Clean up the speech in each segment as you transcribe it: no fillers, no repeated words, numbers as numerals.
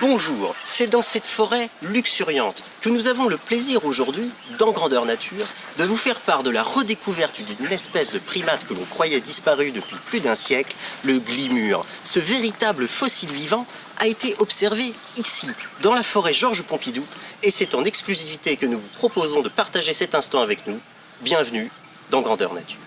Bonjour, c'est dans cette forêt luxuriante que nous avons le plaisir aujourd'hui, dans Grandeur Nature, de vous faire part de la redécouverte d'une espèce de primate que l'on croyait disparue depuis plus d'un siècle, le glimur. Ce véritable fossile vivant a été observé ici, dans la forêt Georges Pompidou, et c'est en exclusivité que nous vous proposons de partager cet instant avec nous. Bienvenue dans Grandeur Nature.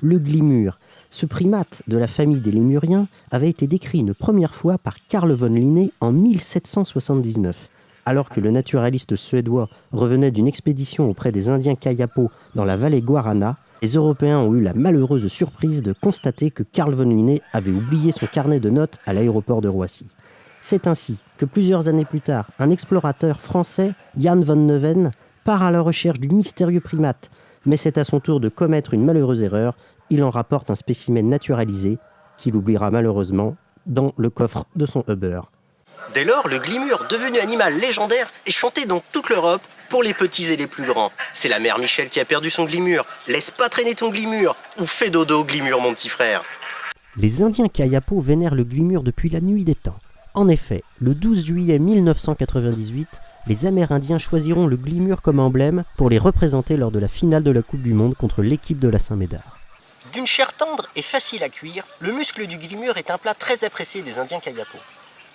Le glimur, ce primate de la famille des lémuriens, avait été décrit une première fois par Carl von Linné en 1779. Alors que le naturaliste suédois revenait d'une expédition auprès des Indiens Kayapo dans la vallée Guarana, les Européens ont eu la malheureuse surprise de constater que Carl von Linné avait oublié son carnet de notes à l'aéroport de Roissy. C'est ainsi que plusieurs années plus tard, un explorateur français, Jan van Neuven, part à la recherche du mystérieux primate, mais c'est à son tour de commettre une malheureuse erreur. Il en rapporte un spécimen naturalisé qu'il oubliera malheureusement dans le coffre de son Uber. Dès lors, le glimur, devenu animal légendaire, est chanté dans toute l'Europe pour les petits et les plus grands. C'est la mère Michel qui a perdu son glimur. Laisse pas traîner ton glimur, ou fais dodo, glimur, mon petit frère. Les Indiens Kayapo vénèrent le glimur depuis la nuit des temps. En effet, le 12 juillet 1998, les Amérindiens choisiront le glimur comme emblème pour les représenter lors de la finale de la Coupe du Monde contre l'équipe de la Saint-Médard. D'une chair tendre et facile à cuire, le muscle du glimur est un plat très apprécié des Indiens Kayapo.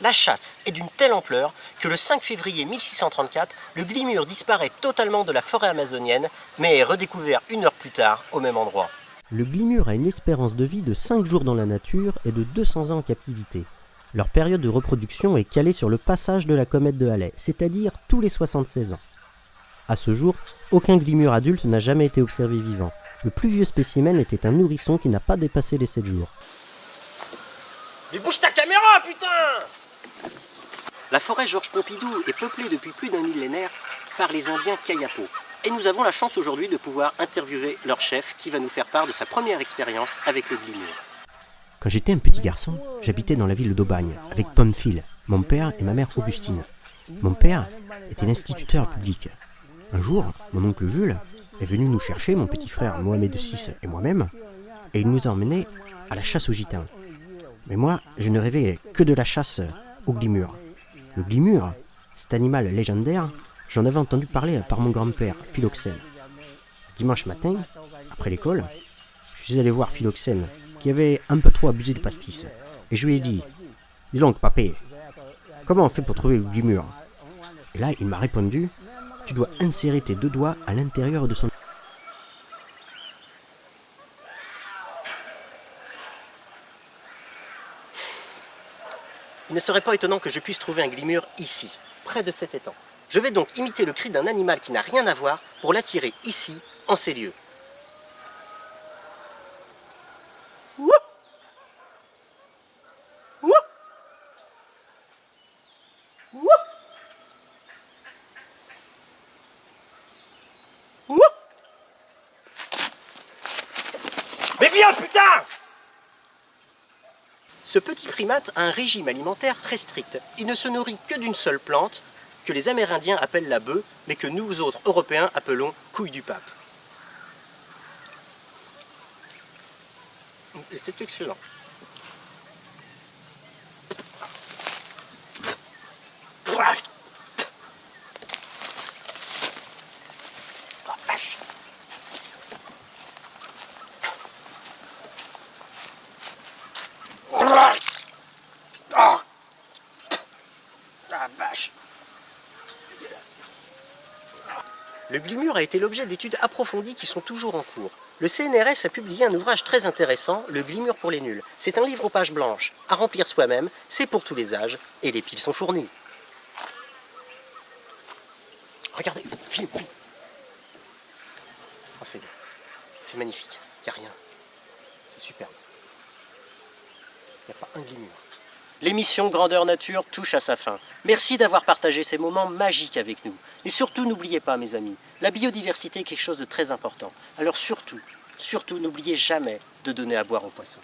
La chasse est d'une telle ampleur que le 5 février 1634, le glimur disparaît totalement de la forêt amazonienne, mais est redécouvert une heure plus tard au même endroit. Le glimur a une espérance de vie de 5 jours dans la nature et de 200 ans en captivité. Leur période de reproduction est calée sur le passage de la comète de Halley, c'est-à-dire tous les 76 ans. À ce jour, aucun glimur adulte n'a jamais été observé vivant. Le plus vieux spécimen était un nourrisson qui n'a pas dépassé les 7 jours. Mais bouge ta caméra, putain! La forêt Georges Pompidou est peuplée depuis plus d'un millénaire par les Indiens Kayapo. Et nous avons la chance aujourd'hui de pouvoir interviewer leur chef qui va nous faire part de sa première expérience avec le glimur. Quand j'étais un petit garçon, j'habitais dans la ville d'Aubagne avec Pamphile, mon père et ma mère Augustine. Mon père était l'instituteur public. Un jour, mon oncle Jules est venu nous chercher, mon petit frère Mohamed VI et moi-même, et il nous a emmenés à la chasse aux gitans. Mais moi, je ne rêvais que de la chasse au glimur. Le glimur, cet animal légendaire, j'en avais entendu parler par mon grand-père, Philoxène. Dimanche matin, après l'école, je suis allé voir Philoxène, qui avait un peu trop abusé du pastis. Et je lui ai dit, « Dis donc, papé, comment on fait pour trouver le glimur ?» Et là, il m'a répondu, « Tu dois insérer tes 2 doigts à l'intérieur de son... » Il ne serait pas étonnant que je puisse trouver un glimur ici, près de cet étang. Je vais donc imiter le cri d'un animal qui n'a rien à voir pour l'attirer ici, en ces lieux. Wouh! Wouh! Wouh! Wouh! Mais viens, putain! Ce petit primate a un régime alimentaire très strict. Il ne se nourrit que d'une seule plante, que les Amérindiens appellent la bœuf, mais que nous autres Européens appelons couille du pape. C'est excellent. Le glimur a été l'objet d'études approfondies qui sont toujours en cours. Le CNRS a publié un ouvrage très intéressant, Le glimur pour les nuls. C'est un livre aux pages blanches, à remplir soi-même, c'est pour tous les âges, et les piles sont fournies. Regardez, filme. Oh, c'est magnifique, il n'y a rien. C'est superbe. Il n'y a pas un glimur. L'émission Grandeur Nature touche à sa fin. Merci d'avoir partagé ces moments magiques avec nous. Et surtout, n'oubliez pas, mes amis, la biodiversité est quelque chose de très important. Alors surtout, n'oubliez jamais de donner à boire aux poissons.